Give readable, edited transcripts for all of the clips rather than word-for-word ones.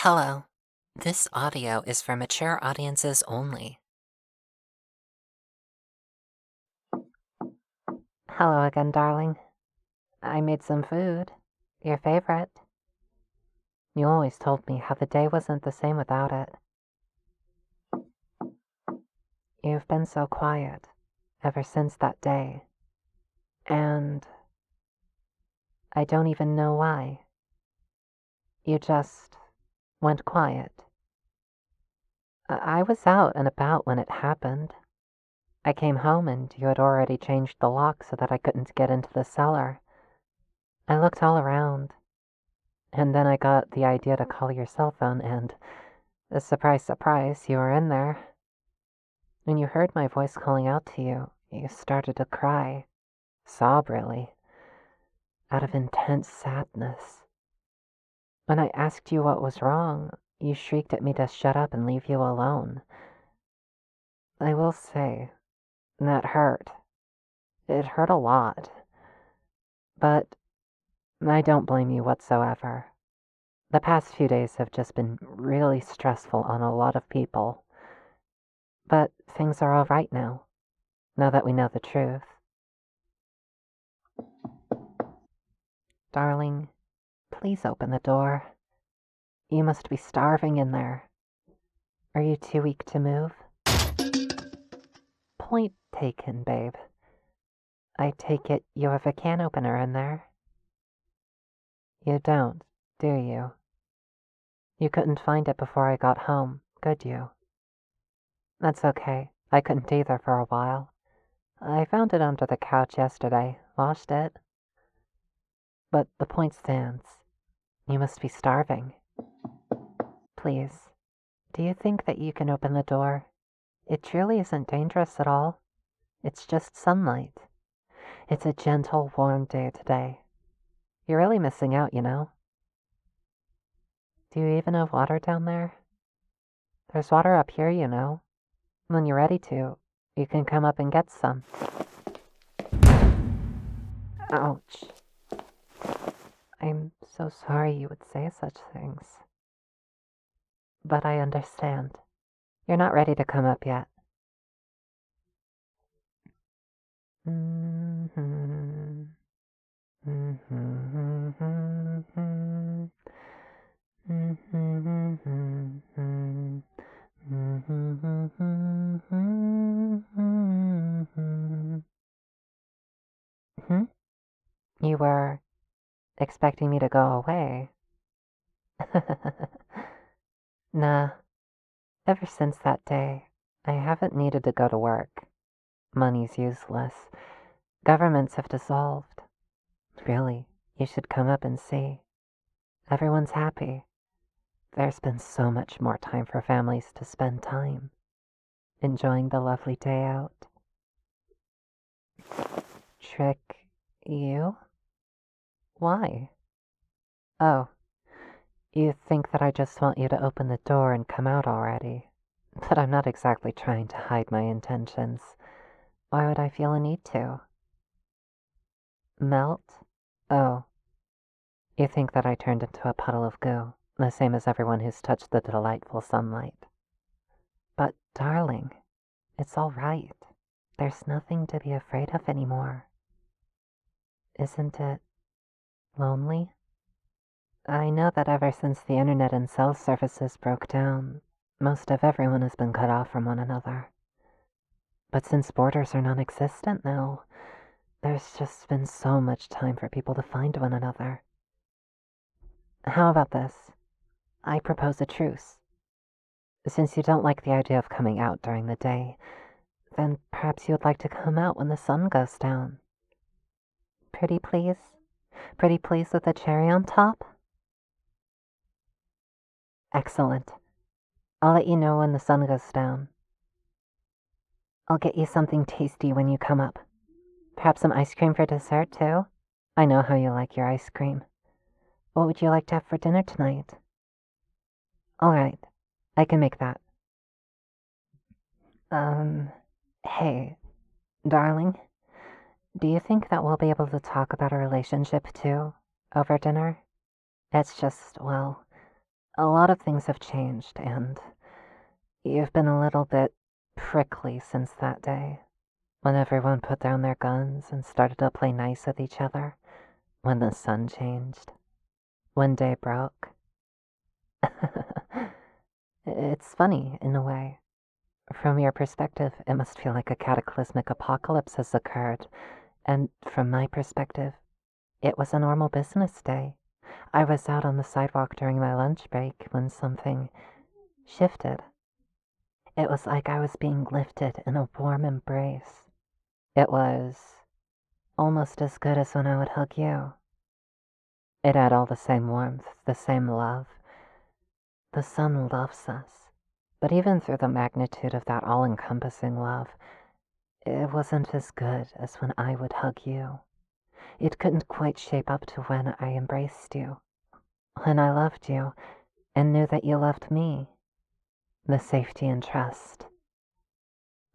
Hello. This audio is for mature audiences only. Hello again, darling. I made some food. Your favorite. You always told me how the day wasn't the same without it. You've been so quiet ever since that day. And I don't even know why. You just went quiet. I was out and about when it happened. I came home and you had already changed the lock so that I couldn't get into the cellar. I looked all around, and then I got the idea to call your cell phone and, surprise, surprise, you were in there. When you heard my voice calling out to you, you started to cry. Sob, really. Out of intense sadness. When I asked you what was wrong, you shrieked at me to shut up and leave you alone. I will say, that hurt. It hurt a lot. But I don't blame you whatsoever. The past few days have just been really stressful on a lot of people. But things are all right now that we know the truth. Darling, please open the door. You must be starving in there. Are you too weak to move? Point taken, babe. I take it you have a can opener in there? You don't, do you? You couldn't find it before I got home, could you? That's okay. I couldn't either for a while. I found it under the couch yesterday, washed it. But the point stands. You must be starving. Please, do you think that you can open the door? It truly isn't dangerous at all. It's just sunlight. It's a gentle, warm day today. You're really missing out, you know. Do you even have water down there? There's water up here, you know. When you're ready to, you can come up and get some. Ouch. I'm so sorry you would say such things. But I understand. You're not ready to come up yet. You were expecting me to go away? Nah. Ever since that day, I haven't needed to go to work. Money's useless. Governments have dissolved. Really, you should come up and see. Everyone's happy. There's been so much more time for families to spend time, enjoying the lovely day out. Trick you? Why? Oh, you think that I just want you to open the door and come out already. But I'm not exactly trying to hide my intentions. Why would I feel a need to? Melt? Oh. You think that I turned into a puddle of goo, the same as everyone who's touched the delightful sunlight. But, darling, it's all right. There's nothing to be afraid of anymore. Isn't it lonely? I know that ever since the internet and cell services broke down, most of everyone has been cut off from one another. But since borders are non-existent now, there's just been so much time for people to find one another. How about this? I propose a truce. Since you don't like the idea of coming out during the day, then perhaps you would like to come out when the sun goes down. Pretty please? Pretty please with a cherry on top? Excellent. I'll let you know when the sun goes down. I'll get you something tasty when you come up. Perhaps some ice cream for dessert, too? I know how you like your ice cream. What would you like to have for dinner tonight? All right, I can make that. Hey, darling, do you think that we'll be able to talk about a relationship, too, over dinner? It's just, well, A lot of things have changed, and you've been a little bit prickly since that day, when everyone put down their guns and started to play nice with each other, when the sun changed, when day broke. It's funny, in a way. From your perspective, it must feel like a cataclysmic apocalypse has occurred, and from my perspective, it was a normal business day. I was out on the sidewalk during my lunch break when something shifted. It was like I was being lifted in a warm embrace. It was almost as good as when I would hug you. It had all the same warmth, the same love. The sun loves us, but even through the magnitude of that all-encompassing love, it wasn't as good as when I would hug you. It couldn't quite shape up to when I embraced you, when I loved you and knew that you loved me. The safety and trust.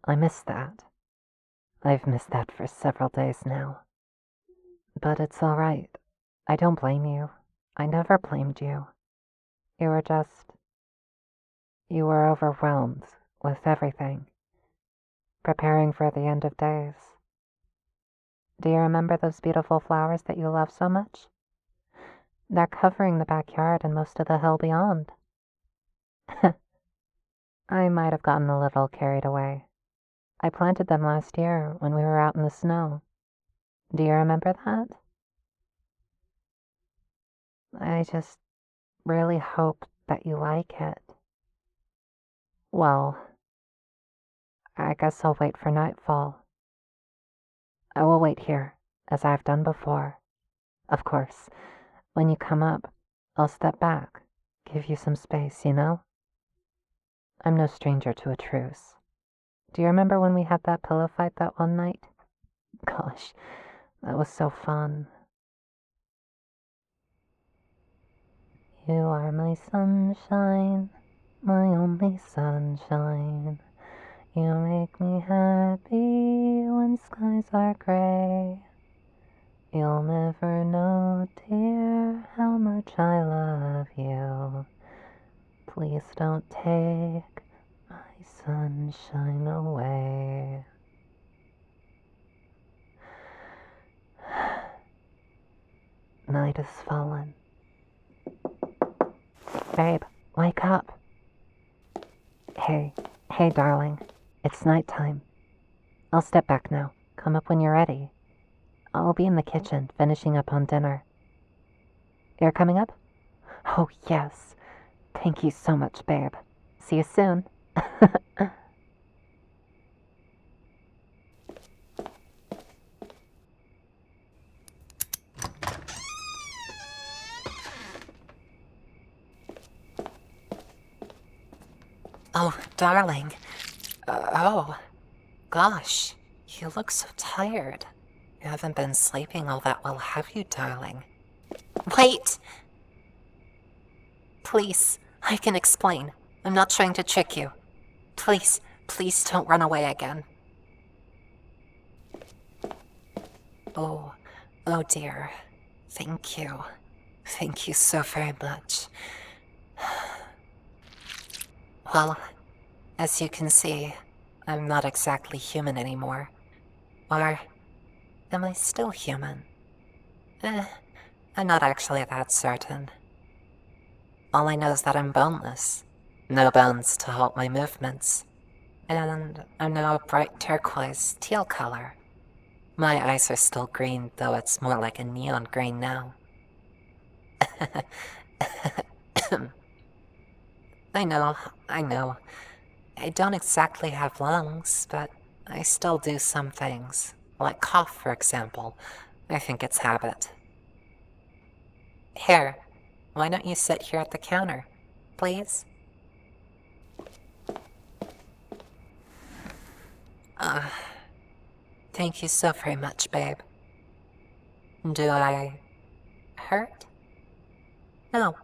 I miss that. I've missed that for several days now. But it's all right. I don't blame you. I never blamed you. You were overwhelmed with everything, preparing for the end of days. Do you remember those beautiful flowers that you love so much? They're covering the backyard and most of the hill beyond. I might have gotten a little carried away. I planted them last year when we were out in the snow. Do you remember that? I just really hope that you like it. Well, I guess I'll wait for nightfall. I will wait here, as I've done before. Of course, when you come up, I'll step back, give you some space, you know? I'm no stranger to a truce. Do you remember when we had that pillow fight that one night? Gosh, that was so fun. You are my sunshine, my only sunshine. You make me happy when skies are gray. You'll never know, dear, how much I love you. Please don't take my sunshine away. Night has fallen. Babe, wake up. Hey, darling. It's nighttime. I'll step back now. Come up when you're ready. I'll be in the kitchen, finishing up on dinner. You're coming up? Oh, yes. Thank you so much, babe. See you soon. Oh, darling. Oh, gosh. You look so tired. You haven't been sleeping all that well, have you, darling? Wait! Please, I can explain. I'm not trying to trick you. Please don't run away again. Oh dear. Thank you. Thank you so very much. Well, as you can see, I'm not exactly human anymore. Or am I still human? I'm not actually that certain. All I know is that I'm boneless. No bones to halt my movements. And I'm now a bright turquoise teal color. My eyes are still green, though it's more like a neon green now. I know. I don't exactly have lungs, but I still do some things. Like cough, for example. I think it's habit. Here, why don't you sit here at the counter, please? Thank you so very much, babe. Do I hurt? No,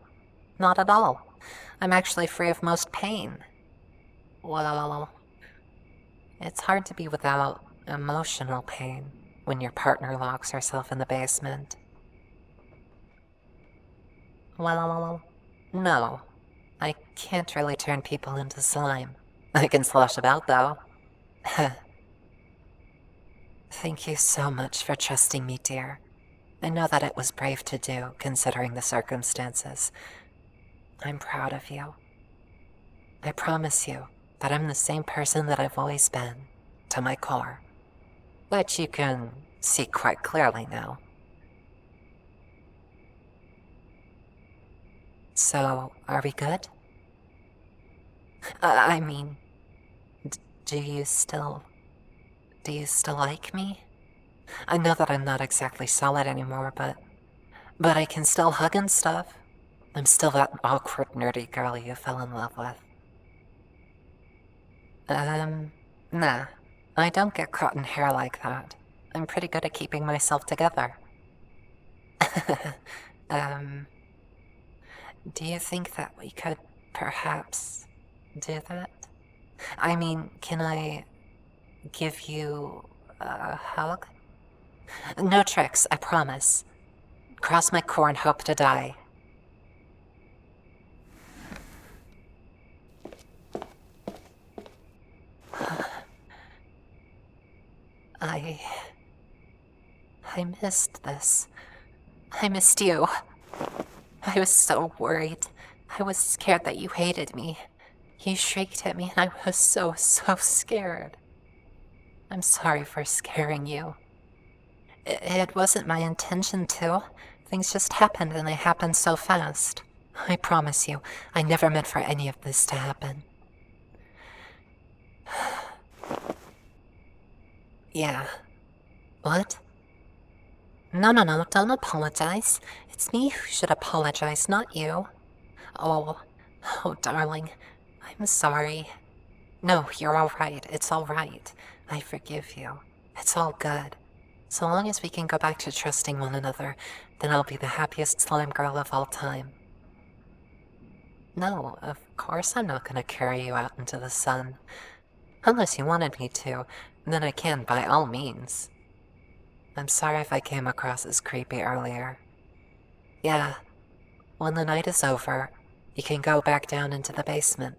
not at all. I'm actually free of most pain. Well, it's hard to be without emotional pain when your partner locks herself in the basement. Well, no. I can't really turn people into slime. I can slosh about, though. Thank you so much for trusting me, dear. I know that it was brave to do, considering the circumstances. I'm proud of you. I promise you that I'm the same person that I've always been, to my core. Which you can see quite clearly now. So, are we good? I mean, do you still like me? I know that I'm not exactly solid anymore, but I can still hug and stuff. I'm still that awkward, nerdy girl you fell in love with. Nah. I don't get caught in hair like that. I'm pretty good at keeping myself together. Do you think that we could perhaps do that? I mean, can I give you a hug? No tricks, I promise. Cross my core and hope to die. I missed this. I missed you. I was so worried. I was scared that you hated me. You shrieked at me and I was so scared. I'm sorry for scaring you. It wasn't my intention to. Things just happened and they happened so fast. I promise you, I never meant for any of this to happen. Yeah. What? No, don't apologize. It's me who should apologize, not you. Oh, darling, I'm sorry. No, you're alright, it's alright. I forgive you. It's all good. So long as we can go back to trusting one another, then I'll be the happiest slime girl of all time. No, of course I'm not gonna carry you out into the sun. Unless you wanted me to, then I can by all means. I'm sorry if I came across as creepy earlier. Yeah, when the night is over, you can go back down into the basement.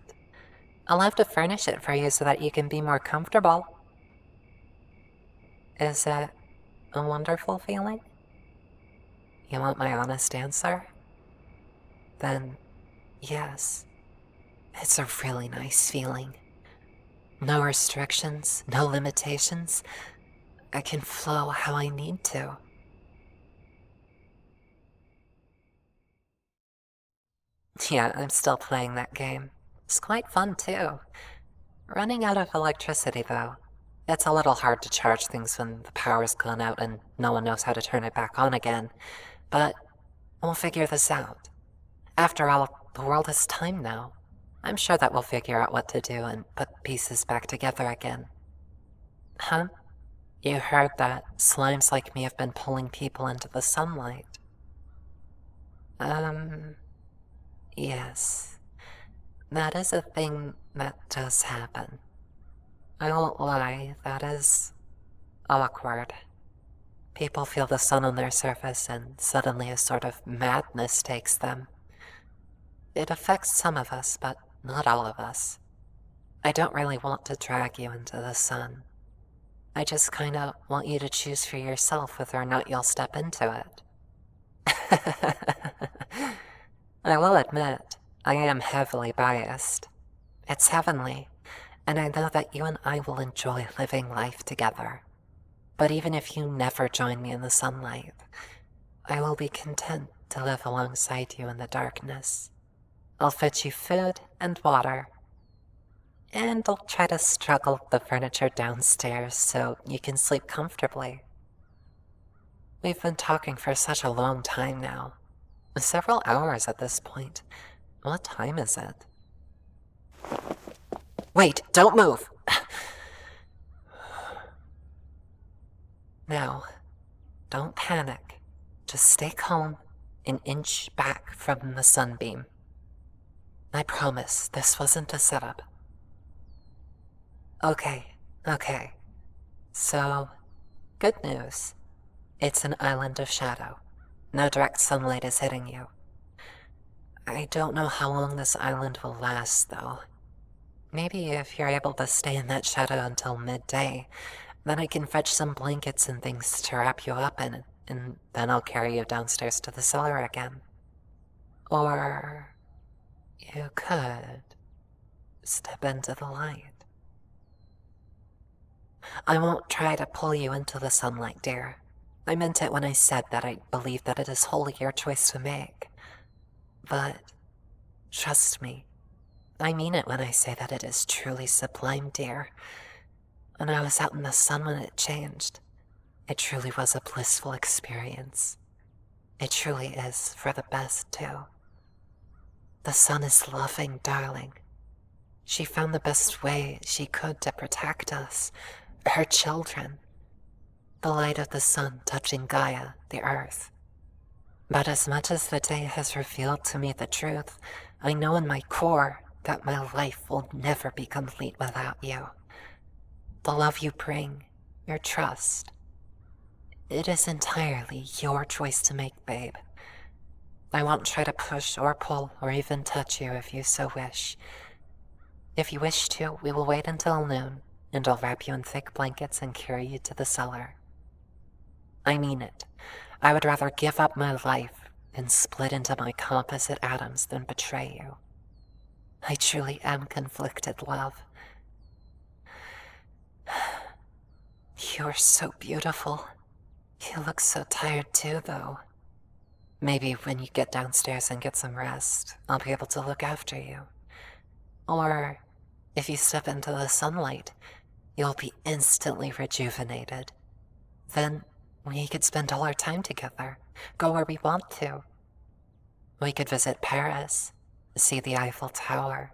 I'll have to furnish it for you so that you can be more comfortable. Is it a wonderful feeling? You want my honest answer? Then, yes. It's a really nice feeling. No restrictions, no limitations. I can flow how I need to. Yeah, I'm still playing that game. It's quite fun, too. Running out of electricity, though. It's a little hard to charge things when the power's gone out and no one knows how to turn it back on again. But we'll figure this out. After all, the world has time now. I'm sure that we'll figure out what to do and put pieces back together again. Huh? You heard that slimes like me have been pulling people into the sunlight. Yes. That is a thing that does happen. I won't lie, that is awkward. People feel the sun on their surface and suddenly a sort of madness takes them. It affects some of us, but not all of us. I don't really want to drag you into the sun. I just kinda want you to choose for yourself whether or not you'll step into it. I will admit, I am heavily biased. It's heavenly, and I know that you and I will enjoy living life together. But even if you never join me in the sunlight, I will be content to live alongside you in the darkness. I'll fetch you food and water, and I'll try to struggle the furniture downstairs so you can sleep comfortably. We've been talking for such a long time now. Several hours at this point. What time is it? Wait, don't move! Now, don't panic. Just stay calm and inch back from the sunbeam. I promise this wasn't a setup. Okay. So, good news. It's an island of shadow. No direct sunlight is hitting you. I I don't know how long this island will last, though. Maybe if you're able to stay in that shadow until midday, then I can fetch some blankets and things to wrap you up in, and then I'll carry you downstairs to the cellar again. Or you could step into the light. I won't try to pull you into the sunlight, dear. I meant it when I said that I believe that it is wholly your choice to make. But trust me, I mean it when I say that it is truly sublime, dear. When I was out in the sun when it changed, it truly was a blissful experience. It truly is for the best, too. The sun is loving, darling. She found the best way she could to protect us, her children. The light of the sun touching Gaia, the earth. But as much as the day has revealed to me the truth, I know in my core that my life will never be complete without you. The love you bring, your trust. It is entirely your choice to make, babe. I won't try to push or pull or even touch you if you so wish. If you wish to, we will wait until noon, and I'll wrap you in thick blankets and carry you to the cellar. I mean it. I would rather give up my life and split into my composite atoms than betray you. I truly am conflicted, love. You're so beautiful. You look so tired too, though. Maybe when you get downstairs and get some rest, I'll be able to look after you. Or, if you step into the sunlight, you'll be instantly rejuvenated. Then, we could spend all our time together, go where we want to. We could visit Paris, see the Eiffel Tower.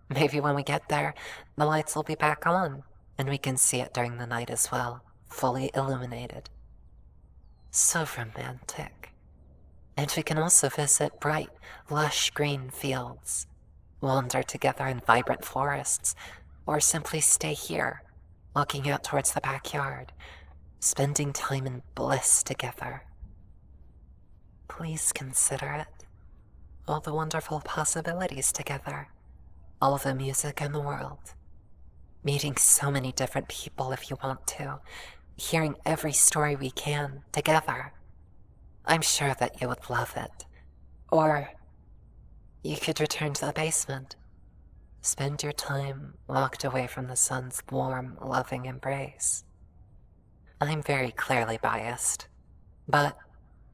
Maybe when we get there, the lights will be back on, and we can see it during the night as well, fully illuminated. So romantic. And we can also visit bright, lush green fields, wander together in vibrant forests, or simply stay here, walking out towards the backyard, spending time in bliss together. Please consider it. All the wonderful possibilities together. All the music in the world. Meeting so many different people if you want to. Hearing every story we can together. I'm sure that you would love it. Or you could return to the basement. Spend your time locked away from the sun's warm, loving embrace. I'm very clearly biased, but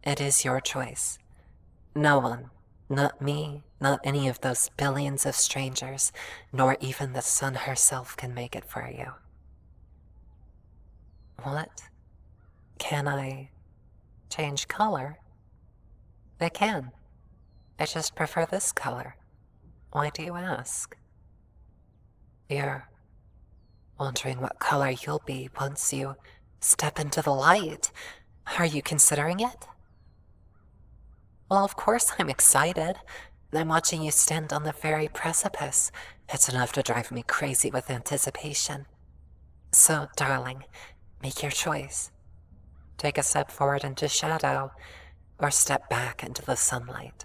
it is your choice. No one, not me, not any of those billions of strangers, nor even the sun herself can make it for you. What? Can I change color? I can. I just prefer this color. Why do you ask? You're wondering what color you'll be once you step into the light. Are you considering it? Well, of course I'm excited. I'm watching you stand on the very precipice. It's enough to drive me crazy with anticipation. So, darling, make your choice. Take a step forward into shadow, or step back into the sunlight.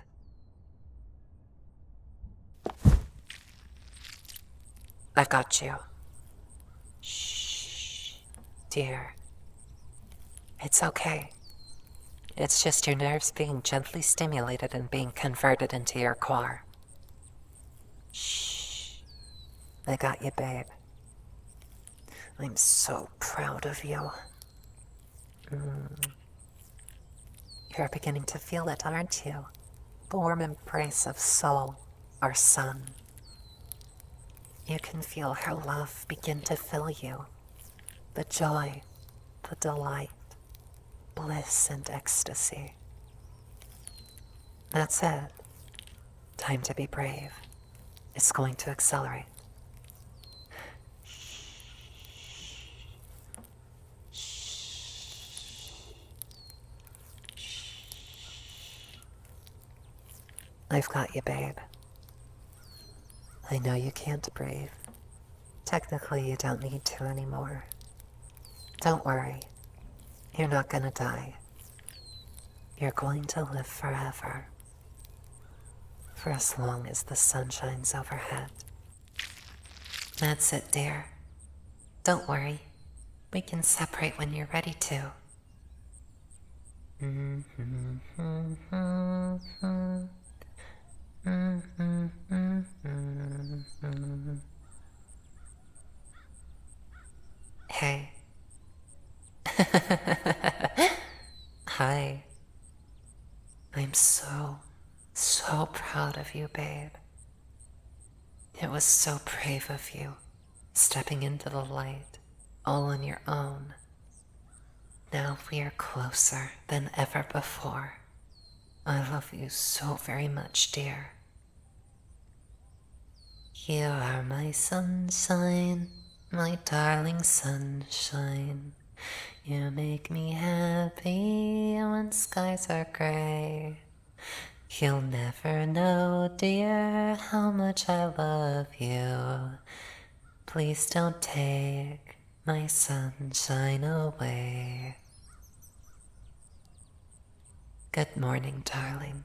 I've got you. Shh, dear. It's okay. It's just your nerves being gently stimulated and being converted into your core. Shh. I got you, babe. I'm so proud of you. You're beginning to feel it, aren't you? The warm embrace of soul, our sun. You can feel her love begin to fill you. The joy, the delight, bliss and ecstasy. That's it. Time to be brave. It's going to accelerate. I've got you, babe. I know you can't breathe. Technically, you don't need to anymore. Don't worry. You're not gonna die. You're going to live forever. for as long as the sun shines overhead. That's it, dear. Don't worry. We can separate when you're ready to. Hey. Hi. I'm so proud of you, babe. It was so brave of you, stepping into the light, all on your own. Now we are closer than ever before. I love you so very much, dear. You are my sunshine, my darling sunshine. You make me happy when skies are gray. You'll never know, dear, how much I love you. Please don't take my sunshine away. Good morning, darling.